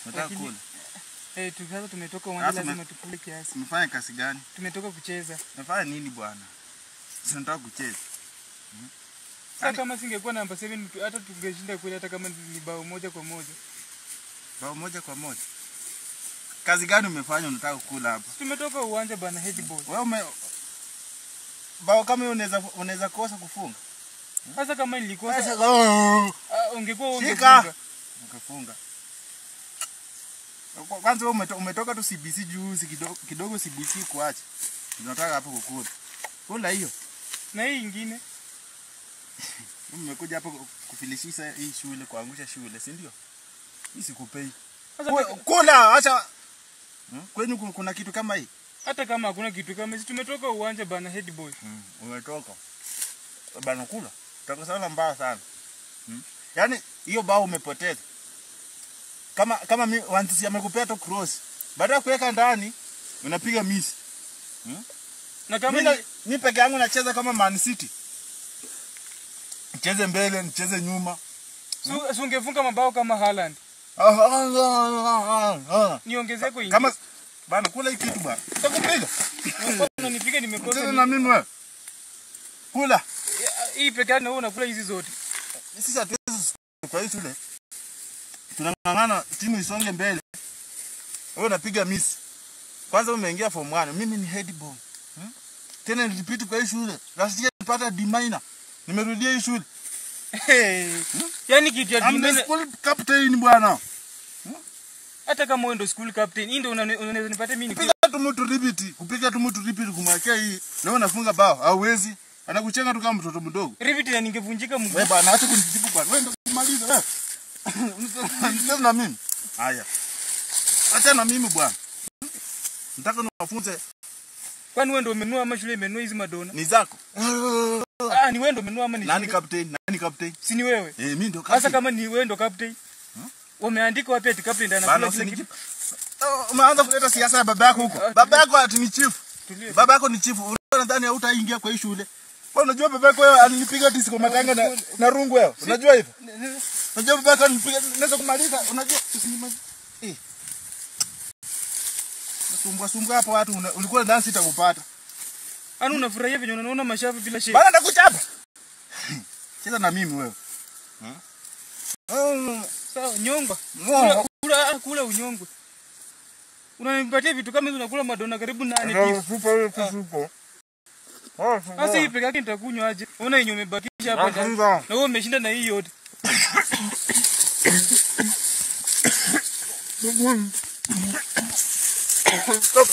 Nataka kula. Sasa tumetoka uwanja lazima tukule kiasi. Umefanya kazi gani? Tumetoka kucheza. Umefanya nini bwana? Tunataka kucheza. Sasa kama singekuwa namba 7 hata tungeshinda kweli hata kama ni bao moja kwa moja. Bao moja kwa moja. Kazi gani umefanya unataka kula hapa? Tumetoka uwanja bana head ball. Wewe bao kama unaweza kosa kufunga. Sasa kama nilikosa ungekuwa ungefunga. Kwanza wewe umetoka tu CBC juzi kidogo CBC kuacha. Tunataka hapo kukula. Kula hiyo. Na hii nyingine. Umekuja hapo kufilishisha hii shule, kuangusha shule, si ndio? Hii sikupei. Kula acha. Kwani kuna kitu kama hii? Hata kama hakuna kitu kama hizi tumetoka uwanja bana head boy. Umetoka. Bana kula. Utakosana mbaya sana. Yaani hiyo bao umepoteza. Kama wanzi amekupea to cross. Baada ya kuweka ndani unapiga miss. Na kama ni peke yangu nacheza kama Man City. Nicheze mbele, nicheze nyuma. So ungefunga mabao kama Haaland. Niongezee kwa kama bana kula hiki kitu bana. Nitakupiga. Unanipiga nimekosa. Tena na mimi wewe. Kula. Hii peke yake na wewe unakula hizi zote. Sisi hatuwezi kwa hiyo shule. Tunang'ang'ana timu isonge mbele. Wewe unapiga miss. Kwanza umeingia form 1, mimi ni head ball. Tena nilipita kwa hii shule. Last year nilipata D minor. Nimerudia hii shule. Yaani kitu ya D minor. I'm the school captain bwana. Hata kama wewe ndo school captain, hii ndio unaweza nipate mimi. Kupiga tu mtu repeat kumwekea hii. Leo nafunga bao, hauwezi. Anakuchenga tu kama mtoto mdogo. Repeat na ningevunjika mguu. Wewe bwana acha kunijibu bwana. Wewe ndo kumaliza wewe. Msema na mimi. Haya. Acha na mimi bwana. Nataka niwafunze. Kwani wewe ndo umenunua ama shule imenunua hizi madona? Ni zako. Ni wewe ndo umenunua ama ni nani captain? Nani captain? Si ni wewe? Mimi ndo captain. Sasa kama ni wewe ndo captain. Umeandika wapi ati captain ndio anakula kile kitu? Umeanza kuleta siasa ya baba yako huko. Baba yako ati ni chief. Baba yako ni chief. Unadhani hautaingia kwa hii shule? Wewe unajua baba yako wewe alinipiga disco matanga na rungu wewe. Unajua hivyo? Unajua baba yako alinipiga naweza kumaliza. Unajua usinimalize. Sumbua hapo watu ulikuwa dance itakupata. Ana unafurahia venye unaona mashavu bila shida. Bana nakuchapa. Cheza na mimi wewe. Sawa nyonga. Kula unyongwe. Unanipatia vitu kama hizo unakula madona karibu 8 Super. Sasa hii peke yake nitakunywa aje? Unaona yenye umebakisha hapa. Na wewe umeshinda na hii yote. Stop.